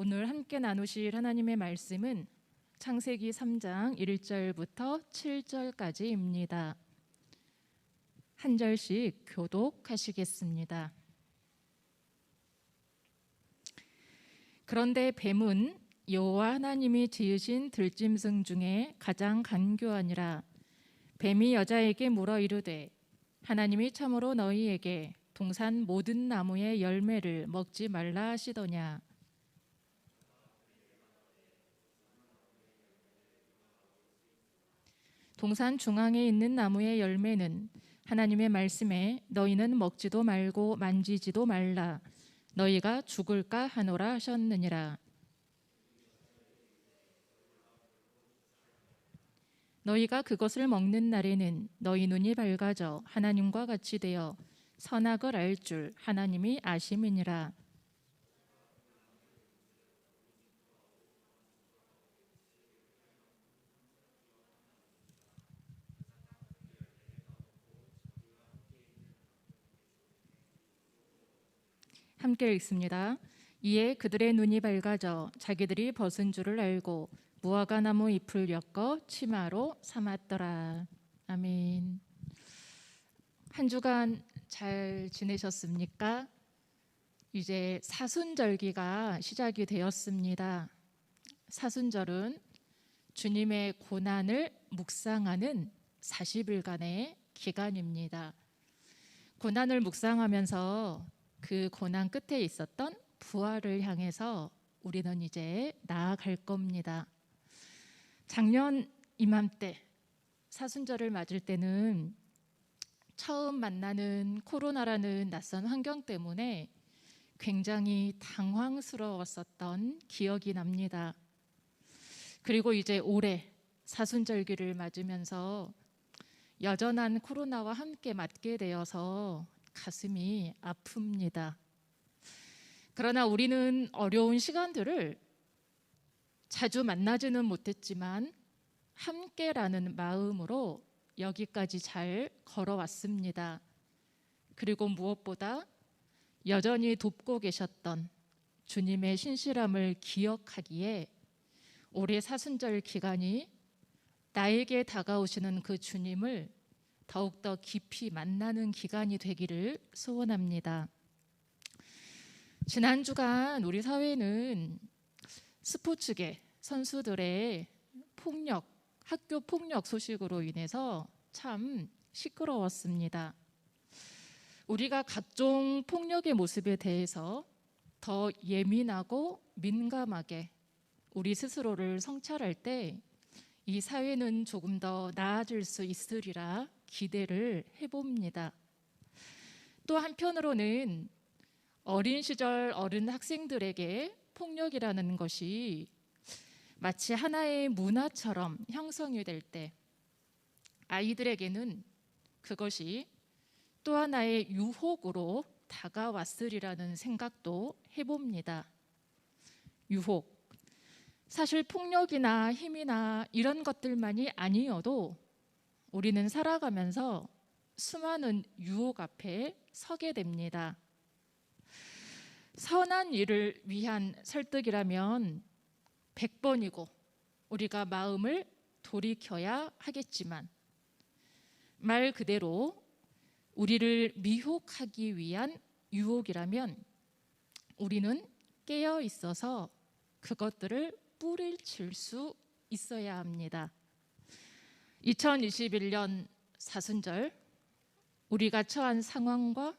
오늘 함께 나누실 하나님의 말씀은 창세기 3장 1절부터 7절까지입니다. 한 절씩 교독하시겠습니다. 그런데 뱀은 여호와 하나님이 지으신 들짐승 중에 가장 간교하니라. 뱀이 여자에게 물어 이르되 하나님이 참으로 너희에게 동산 모든 나무의 열매를 먹지 말라 하시더냐. 동산 중앙에 있는 나무의 열매는 하나님의 말씀에 너희는 먹지도 말고 만지지도 말라 너희가 죽을까 하노라 하셨느니라. 너희가 그것을 먹는 날에는 너희 눈이 밝아져 하나님과 같이 되어 선악을 알 줄 하나님이 아심이니라. 함께 읽습니다. 이에 그들의 눈이 밝아져 자기들이 벗은 줄을 알고 무화과 나무 잎을 엮어 치마로 삼았더라. 아멘. 한 주간 잘 지내셨습니까? 이제 사순절기가 시작이 되었습니다. 사순절은 주님의 고난을 묵상하는 40일간의 기간입니다. 고난을 묵상하면서 그 고난 끝에 있었던 부활을 향해서 우리는 이제 나아갈 겁니다. 작년 이맘때 사순절을 맞을 때는 처음 만나는 코로나라는 낯선 환경 때문에 굉장히 당황스러웠었던 기억이 납니다. 그리고 이제 올해 사순절기를 맞으면서 여전한 코로나와 함께 맞게 되어서 가슴이 아픕니다. 그러나 우리는 어려운 시간들을 자주 만나지는 못했지만 함께라는 마음으로 여기까지 잘 걸어왔습니다. 그리고 무엇보다 여전히 돕고 계셨던 주님의 신실함을 기억하기에 올해 사순절 기간이 나에게 다가오시는 그 주님을 더욱더 깊이 만나는 기간이 되기를 소원합니다. 지난 주간 우리 사회는 스포츠계 선수들의 폭력, 학교 폭력 소식으로 인해서 참 시끄러웠습니다. 우리가 각종 폭력의 모습에 대해서 더 예민하고 민감하게 우리 스스로를 성찰할 때 이 사회는 조금 더 나아질 수 있으리라 기대를 해봅니다. 또 한편으로는 어린 시절 어른 학생들에게 폭력이라는 것이 마치 하나의 문화처럼 형성이 될 때 아이들에게는 그것이 또 하나의 유혹으로 다가왔으리라는 생각도 해봅니다. 유혹. 사실 폭력이나 힘이나 이런 것들만이 아니어도 우리는 살아가면서 수많은 유혹 앞에 서게 됩니다. 선한 일을 위한 설득이라면 100번이고 우리가 마음을 돌이켜야 하겠지만 말 그대로 우리를 미혹하기 위한 유혹이라면 우리는 깨어 있어서 그것들을 뿌리칠 수 있어야 합니다. 2021년 사순절 우리가 처한 상황과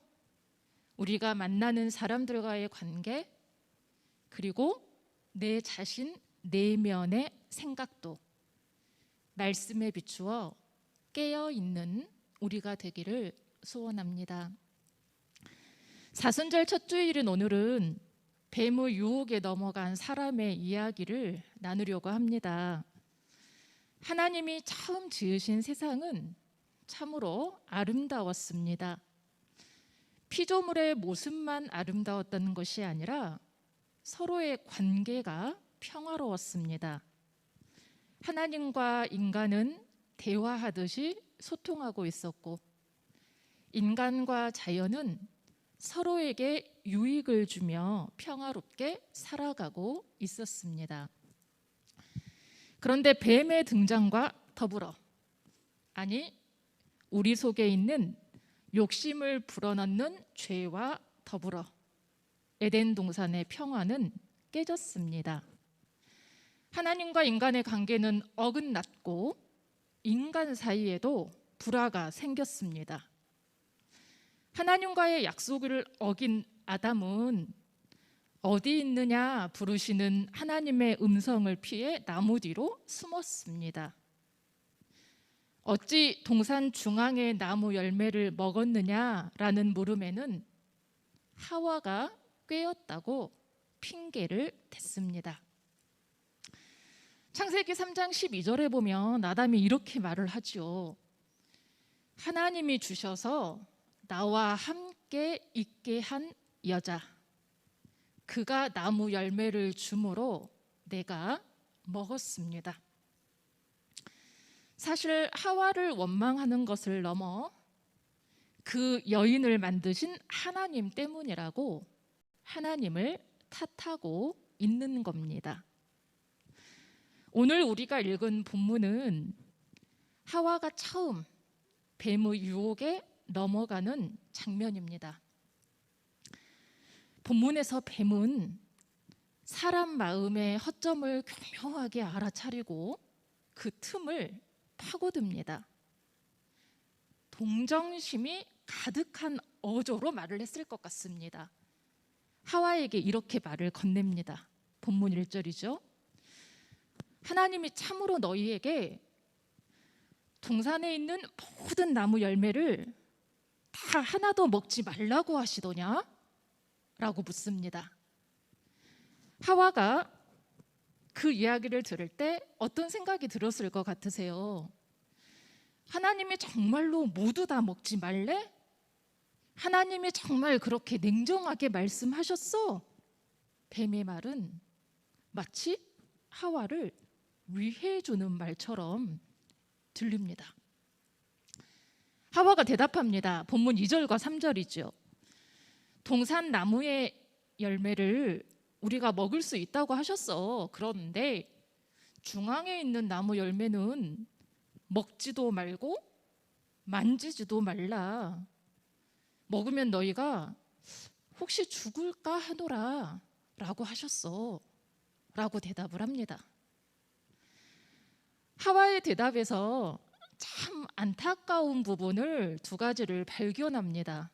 우리가 만나는 사람들과의 관계 그리고 내 자신 내면의 생각도 말씀에 비추어 깨어있는 우리가 되기를 소원합니다. 사순절 첫 주일인 오늘은 뱀의 유혹에 넘어간 사람의 이야기를 나누려고 합니다. 하나님이 처음 지으신 세상은 참으로 아름다웠습니다. 피조물의 모습만 아름다웠다는 것이 아니라 서로의 관계가 평화로웠습니다. 하나님과 인간은 대화하듯이 소통하고 있었고 인간과 자연은 서로에게 유익을 주며 평화롭게 살아가고 있었습니다. 그런데 뱀의 등장과 더불어, 아니 우리 속에 있는 욕심을 불어넣는 죄와 더불어 에덴 동산의 평화는 깨졌습니다. 하나님과 인간의 관계는 어긋났고 인간 사이에도 불화가 생겼습니다. 하나님과의 약속을 어긴 아담은 어디 있느냐 부르시는 하나님의 음성을 피해 나무 뒤로 숨었습니다. 어찌 동산 중앙의 나무 열매를 먹었느냐라는 물음에는 하와가 꾀였다고 핑계를 댔습니다. 창세기 3장 12절에 보면 아담이 이렇게 말을 하죠. 하나님이 주셔서 나와 함께 있게 한 여자, 그가 나무 열매를 주므로 내가 먹었습니다. 사실 하와를 원망하는 것을 넘어 그 여인을 만드신 하나님 때문이라고 하나님을 탓하고 있는 겁니다. 오늘 우리가 읽은 본문은 하와가 처음 뱀의 유혹에 넘어가는 장면입니다. 본문에서 뱀은 사람 마음의 허점을 교묘하게 알아차리고 그 틈을 파고듭니다. 동정심이 가득한 어조로 말을 했을 것 같습니다. 하와에게 이렇게 말을 건넵니다. 본문 1절이죠. 하나님이 참으로 너희에게 동산에 있는 모든 나무 열매를 다 하나도 먹지 말라고 하시더냐? 라고 묻습니다. 하와가 그 이야기를 들을 때 어떤 생각이 들었을 것 같으세요? 하나님이 정말로 모두 다 먹지 말래? 하나님이 정말 그렇게 냉정하게 말씀하셨어? 뱀의 말은 마치 하와를 위해해 주는 말처럼 들립니다. 하와가 대답합니다. 본문 2절과 3절이죠. 동산 나무의 열매를 우리가 먹을 수 있다고 하셨어. 그런데 중앙에 있는 나무 열매는 먹지도 말고 만지지도 말라. 먹으면 너희가 혹시 죽을까 하노라 라고 하셨어 라고 대답을 합니다. 하와의 대답에서 참 안타까운 부분을 두 가지를 발견합니다.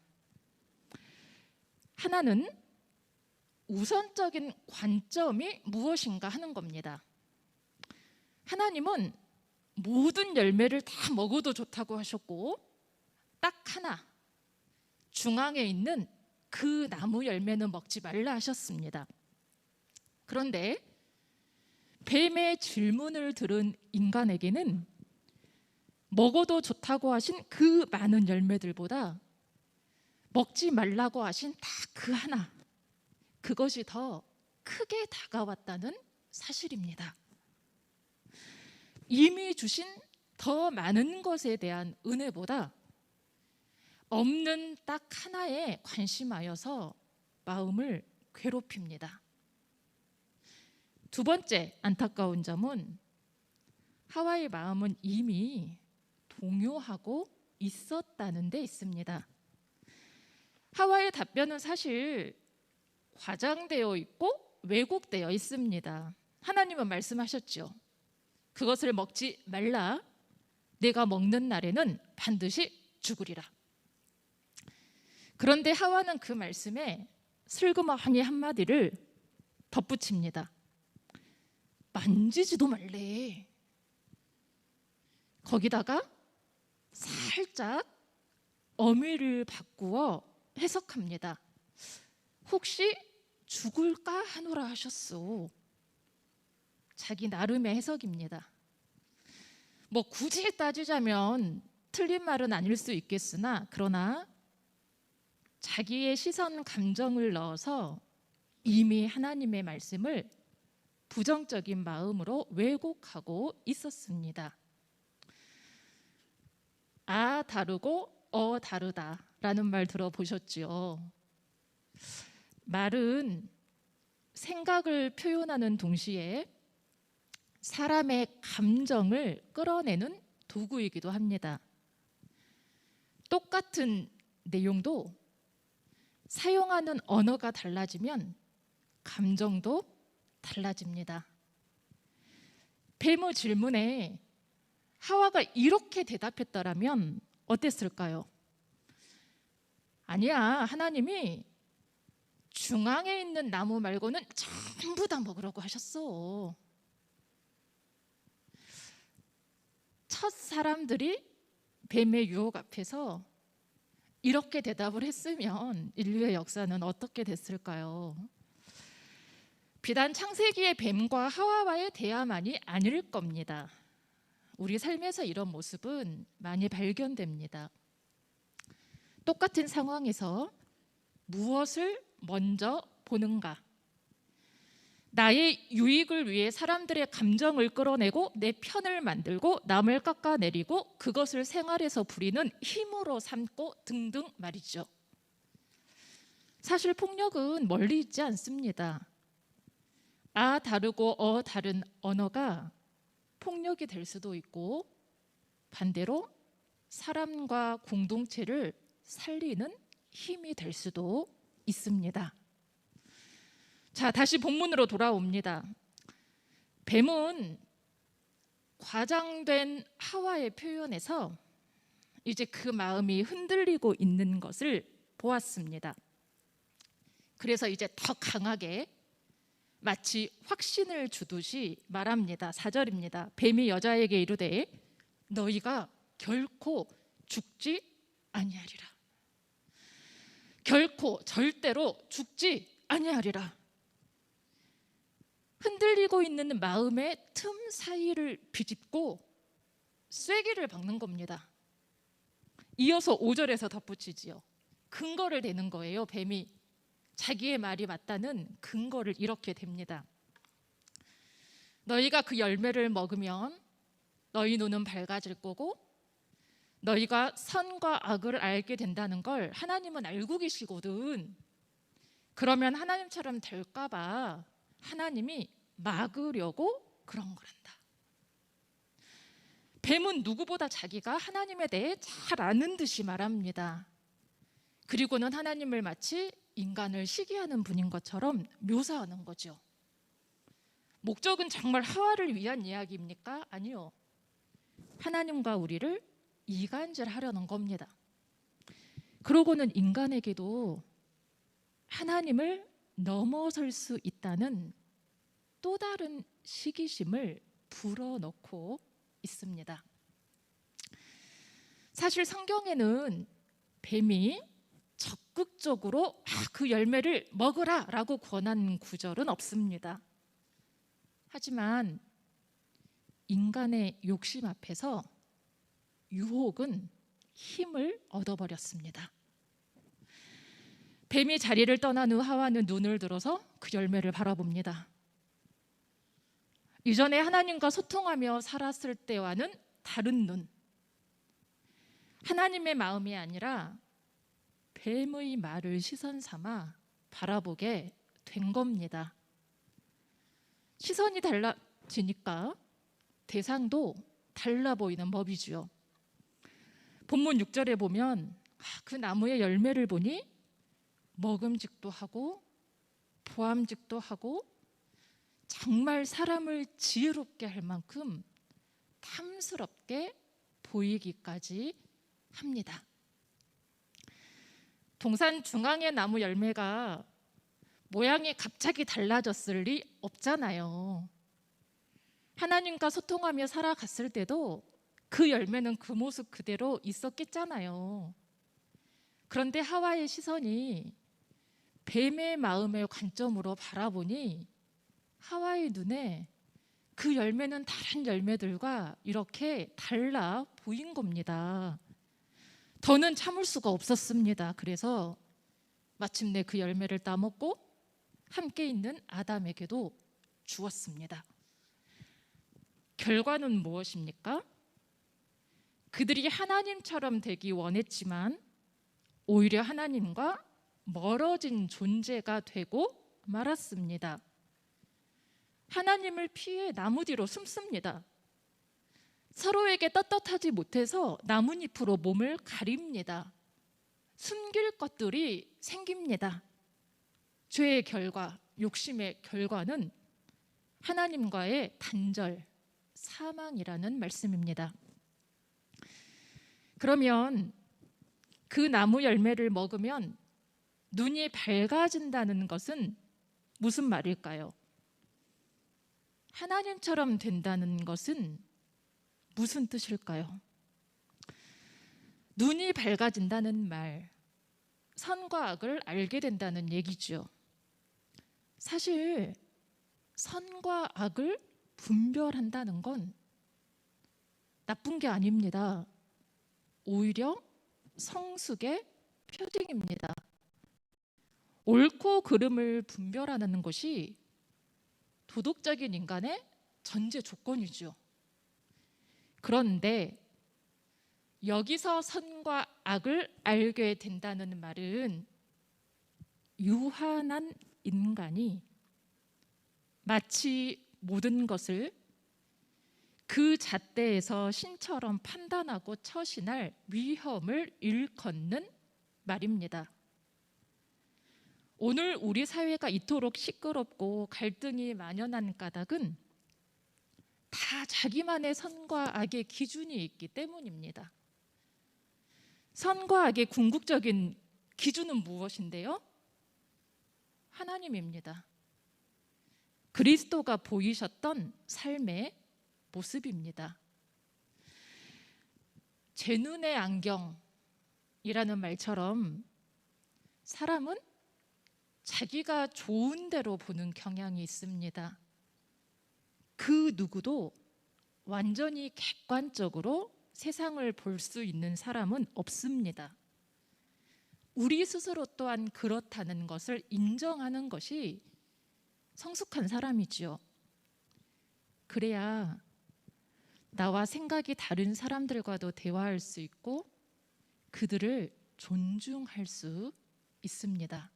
하나는 우선적인 관점이 무엇인가 하는 겁니다. 하나님은 모든 열매를 다 먹어도 좋다고 하셨고 딱 하나, 중앙에 있는 그 나무 열매는 먹지 말라 하셨습니다. 그런데 뱀의 질문을 들은 인간에게는 먹어도 좋다고 하신 그 많은 열매들보다 먹지 말라고 하신 딱 그 하나, 그것이 더 크게 다가왔다는 사실입니다. 이미 주신 더 많은 것에 대한 은혜보다 없는 딱 하나에 관심하여서 마음을 괴롭힙니다. 두 번째 안타까운 점은 하와의 마음은 이미 동요하고 있었다는 데 있습니다. 하와의 답변은 사실 과장되어 있고 왜곡되어 있습니다. 하나님은 말씀하셨죠. 그것을 먹지 말라. 내가 먹는 날에는 반드시 죽으리라. 그런데 하와는 그 말씀에 슬그머니 한마디를 덧붙입니다. 만지지도 말래. 거기다가 살짝 어미를 바꾸어 해석합니다. 혹시 죽을까 하노라 하셨소. 자기 나름의 해석입니다. 뭐 굳이 따지자면 틀린 말은 아닐 수 있겠으나 그러나 자기의 시선 감정을 넣어서 이미 하나님의 말씀을 부정적인 마음으로 왜곡하고 있었습니다. 아 다르고 다르다라는 말 들어보셨죠? 말은 생각을 표현하는 동시에 사람의 감정을 끌어내는 도구이기도 합니다. 똑같은 내용도 사용하는 언어가 달라지면 감정도 달라집니다. 뱀의 질문에 하와가 이렇게 대답했더라면 어땠을까요? 아니야, 하나님이 중앙에 있는 나무 말고는 전부 다 먹으라고 하셨어. 첫 사람들이 뱀의 유혹 앞에서 이렇게 대답을 했으면 인류의 역사는 어떻게 됐을까요? 비단 창세기의 뱀과 하와와의 대화만이 아닐 겁니다. 우리 삶에서 이런 모습은 많이 발견됩니다. 똑같은 상황에서 무엇을 먼저 보는가? 나의 유익을 위해 사람들의 감정을 끌어내고 내 편을 만들고 남을 깎아내리고 그것을 생활에서 부리는 힘으로 삼고 등등 말이죠. 사실 폭력은 멀리 있지 않습니다. 다르고 다른 언어가 폭력이 될 수도 있고 반대로 사람과 공동체를 살리는 힘이 될 수도 있습니다. 자, 다시 본문으로 돌아옵니다. 뱀은 과장된 하와의 표현에서 이제 그 마음이 흔들리고 있는 것을 보았습니다. 그래서 이제 더 강하게 마치 확신을 주듯이 말합니다. 4절입니다. 뱀이 여자에게 이르되 너희가 결코 죽지 아니하리라. 결코 절대로 죽지 아니하리라. 흔들리고 있는 마음의 틈 사이를 비집고 쐐기를 박는 겁니다. 이어서 5절에서 덧붙이지요. 근거를 대는 거예요. 뱀이 자기의 말이 맞다는 근거를 이렇게 댑니다. 너희가 그 열매를 먹으면 너희 눈은 밝아질 거고 너희가 선과 악을 알게 된다는 걸 하나님은 알고 계시거든. 그러면 하나님처럼 될까 봐 하나님이 막으려고 그런 거란다. 뱀은 누구보다 자기가 하나님에 대해 잘 아는 듯이 말합니다. 그리고는 하나님을 마치 인간을 시기하는 분인 것처럼 묘사하는 거죠. 목적은 정말 하와를 위한 이야기입니까? 아니요. 하나님과 우리를 이간질하려는 겁니다. 그러고는 인간에게도 하나님을 넘어설 수 있다는 또 다른 시기심을 불어넣고 있습니다. 사실 성경에는 뱀이 적극적으로 그 열매를 먹으라 라고 권한 구절은 없습니다. 하지만 인간의 욕심 앞에서 유혹은 힘을 얻어버렸습니다. 뱀이 자리를 떠난 후 하와는 눈을 들어서 그 열매를 바라봅니다. 이전에 하나님과 소통하며 살았을 때와는 다른 눈, 하나님의 마음이 아니라 뱀의 말을 시선 삼아 바라보게 된 겁니다. 시선이 달라지니까 대상도 달라 보이는 법이지요. 본문 6절에 보면 그 나무의 열매를 보니 먹음직도 하고 보암직도 하고 정말 사람을 지혜롭게 할 만큼 탐스럽게 보이기까지 합니다. 동산 중앙의 나무 열매가 모양이 갑자기 달라졌을 리 없잖아요. 하나님과 소통하며 살아갔을 때도 그 열매는 그 모습 그대로 있었겠잖아요. 그런데 하와의 시선이 뱀의 마음의 관점으로 바라보니 하와의 눈에 그 열매는 다른 열매들과 이렇게 달라 보인 겁니다. 더는 참을 수가 없었습니다. 그래서 마침내 그 열매를 따먹고 함께 있는 아담에게도 주었습니다. 결과는 무엇입니까? 그들이 하나님처럼 되기 원했지만 오히려 하나님과 멀어진 존재가 되고 말았습니다. 하나님을 피해 나무 뒤로 숨습니다. 서로에게 떳떳하지 못해서 나뭇잎으로 몸을 가립니다. 숨길 것들이 생깁니다. 죄의 결과, 욕심의 결과는 하나님과의 단절, 사망이라는 말씀입니다. 그러면 그 나무 열매를 먹으면 눈이 밝아진다는 것은 무슨 말일까요? 하나님처럼 된다는 것은 무슨 뜻일까요? 눈이 밝아진다는 말, 선과 악을 알게 된다는 얘기죠. 사실 선과 악을 분별한다는 건 나쁜 게 아닙니다. 오히려 성숙의 표징입니다. 옳고 그름을 분별하는 것이 도덕적인 인간의 전제 조건이죠. 그런데 여기서 선과 악을 알게 된다는 말은 유한한 인간이 마치 모든 것을 그 잣대에서 신처럼 판단하고 처신할 위험을 일컫는 말입니다. 오늘 우리 사회가 이토록 시끄럽고 갈등이 만연한 까닭은 다 자기만의 선과 악의 기준이 있기 때문입니다. 선과 악의 궁극적인 기준은 무엇인데요? 하나님입니다. 그리스도가 보이셨던 삶의 모습입니다. 제 눈의 안경이라는 말처럼 사람은 자기가 좋은 대로 보는 경향이 있습니다. 그 누구도 완전히 객관적으로 세상을 볼 수 있는 사람은 없습니다. 우리 스스로 또한 그렇다는 것을 인정하는 것이 성숙한 사람이지요. 그래야 나와 생각이 다른 사람들과도 대화할 수 있고 그들을 존중할 수 있습니다.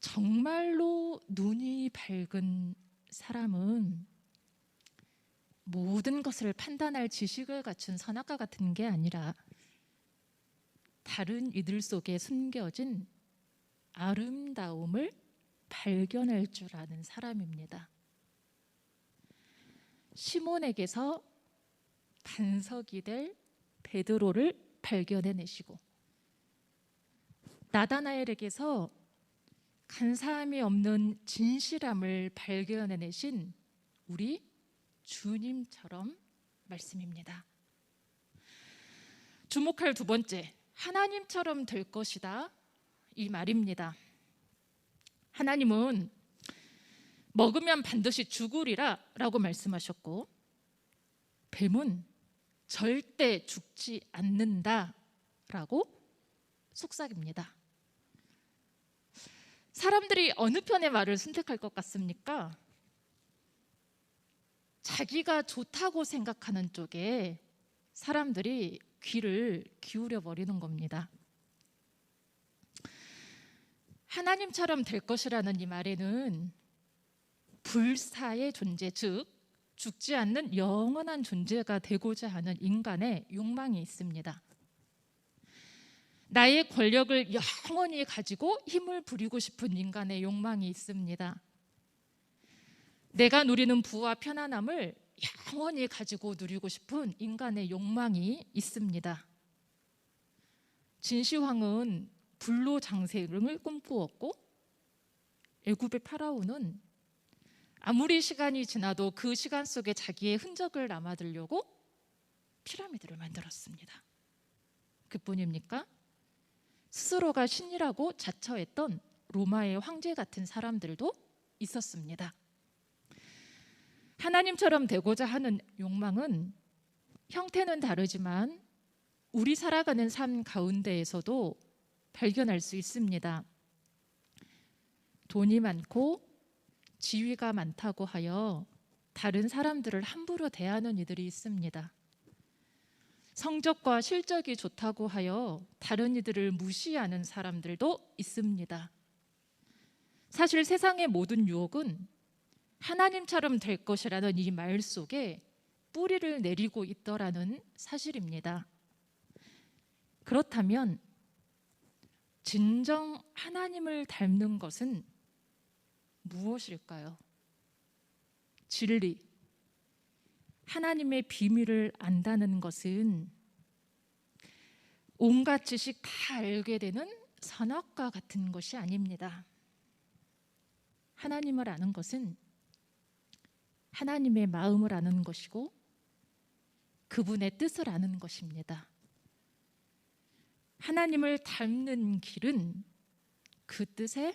정말로 눈이 밝은 사람은 모든 것을 판단할 지식을 갖춘 선악과 같은 게 아니라 다른 이들 속에 숨겨진 아름다움을 발견할 줄 아는 사람입니다. 시몬에게서 반석이 될 베드로를 발견해내시고 나다나엘에게서 간사함이 없는 진실함을 발견해내신 우리 주님처럼 말씀입니다. 주목할 두 번째, 하나님처럼 될 것이다, 이 말입니다. 하나님은 먹으면 반드시 죽으리라 라고 말씀하셨고 뱀은 절대 죽지 않는다 라고 속삭입니다. 사람들이 어느 편의 말을 선택할 것 같습니까? 자기가 좋다고 생각하는 쪽에 사람들이 귀를 기울여 버리는 겁니다. 하나님처럼 될 것이라는 이 말에는 불사의 존재, 즉 죽지 않는 영원한 존재가 되고자 하는 인간의 욕망이 있습니다. 나의 권력을 영원히 가지고 힘을 부리고 싶은 인간의 욕망이 있습니다. 내가 누리는 부와 편안함을 영원히 가지고 누리고 싶은 인간의 욕망이 있습니다. 진시황은 불로장생을 꿈꾸었고 애굽의 파라오는 아무리 시간이 지나도 그 시간 속에 자기의 흔적을 남아두려고 피라미드를 만들었습니다. 그뿐입니까? 스스로가 신이라고 자처했던 로마의 황제 같은 사람들도 있었습니다. 하나님처럼 되고자 하는 욕망은 형태는 다르지만 우리 살아가는 삶 가운데에서도 발견할 수 있습니다. 돈이 많고 지위가 많다고 하여 다른 사람들을 함부로 대하는 이들이 있습니다. 성적과 실적이 좋다고 하여 다른 이들을 무시하는 사람들도 있습니다. 사실 세상의 모든 유혹은 하나님처럼 될 것이라는 이 말 속에 뿌리를 내리고 있더라는 사실입니다. 그렇다면 진정 하나님을 닮는 것은 무엇일까요? 진리, 하나님의 비밀을 안다는 것은 온갖 지식 다 알게 되는 선악과 같은 것이 아닙니다. 하나님을 아는 것은 하나님의 마음을 아는 것이고 그분의 뜻을 아는 것입니다. 하나님을 닮는 길은 그 뜻에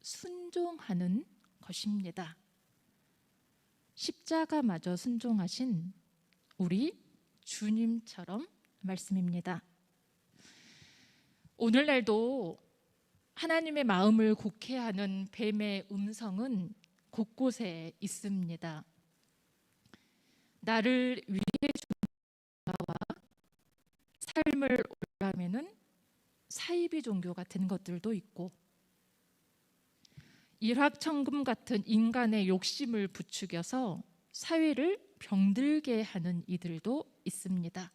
순종하는 것입니다. 십자가마저 순종하신 우리 주님처럼 말씀입니다. 오늘날도 하나님의 마음을 곡해하는 뱀의 음성은 곳곳에 있습니다. 나를 위해 주와 삶을 올라매는 사이비 종교 같은 것들도 있고, 일확천금 같은 인간의 욕심을 부추겨서 사회를 병들게 하는 이들도 있습니다.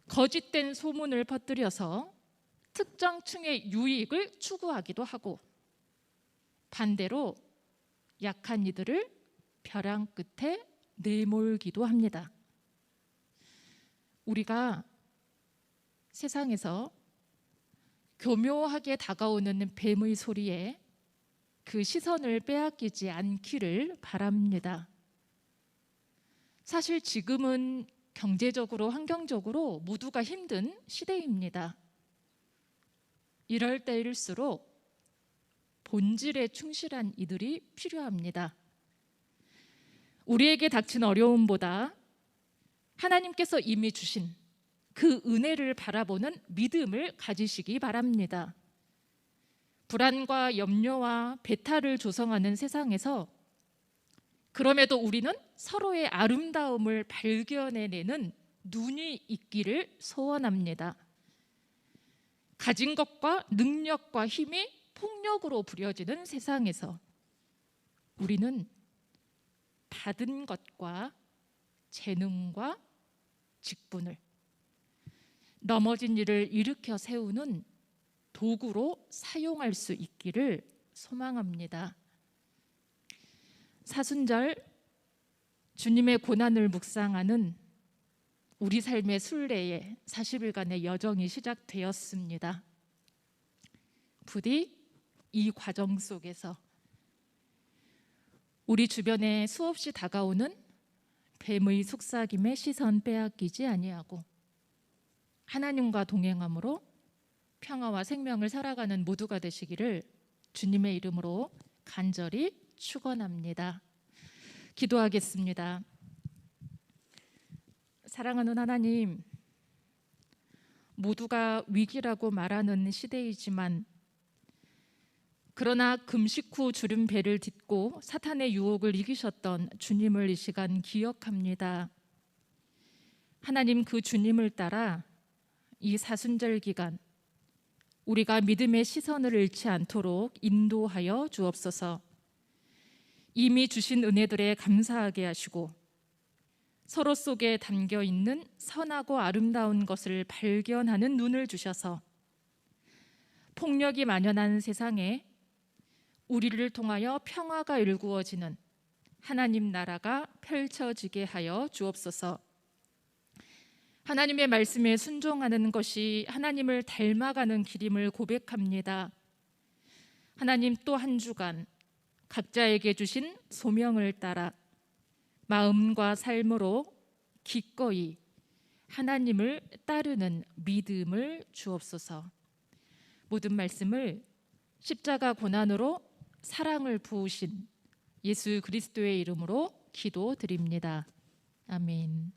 거짓된 소문을 퍼뜨려서 특정 층의 유익을 추구하기도 하고, 반대로 약한 이들을 벼랑 끝에 내몰기도 합니다. 우리가 세상에서 교묘하게 다가오는 뱀의 소리에 그 시선을 빼앗기지 않기를 바랍니다. 사실 지금은 경제적으로, 환경적으로 모두가 힘든 시대입니다. 이럴 때일수록 본질에 충실한 이들이 필요합니다. 우리에게 닥친 어려움보다 하나님께서 이미 주신 그 은혜를 바라보는 믿음을 가지시기 바랍니다. 불안과 염려와 배탈을 조성하는 세상에서 그럼에도 우리는 서로의 아름다움을 발견해내는 눈이 있기를 소원합니다. 가진 것과 능력과 힘이 폭력으로 부려지는 세상에서 우리는 받은 것과 재능과 직분을 넘어진 일을 일으켜 세우는 도구로 사용할 수 있기를 소망합니다. 사순절 주님의 고난을 묵상하는 우리 삶의 순례의 40일간의 여정이 시작되었습니다. 부디 이 과정 속에서 우리 주변에 수없이 다가오는 뱀의 속삭임에 시선 빼앗기지 아니하고 하나님과 동행함으로 평화와 생명을 살아가는 모두가 되시기를 주님의 이름으로 간절히 축원합니다. 기도하겠습니다. 사랑하는 하나님, 모두가 위기라고 말하는 시대이지만 그러나 금식 후 주름 배를 딛고 사탄의 유혹을 이기셨던 주님을 이 시간 기억합니다. 하나님, 그 주님을 따라 이 사순절 기간 우리가 믿음의 시선을 잃지 않도록 인도하여 주옵소서. 이미 주신 은혜들에 감사하게 하시고 서로 속에 담겨 있는 선하고 아름다운 것을 발견하는 눈을 주셔서 폭력이 만연한 세상에 우리를 통하여 평화가 일구어지는 하나님 나라가 펼쳐지게 하여 주옵소서. 하나님의 말씀에 순종하는 것이 하나님을 닮아가는 길임을 고백합니다. 하나님, 또 한 주간 각자에게 주신 소명을 따라 마음과 삶으로 기꺼이 하나님을 따르는 믿음을 주옵소서. 모든 말씀을 십자가 고난으로 사랑을 부으신 예수 그리스도의 이름으로 기도드립니다. 아멘.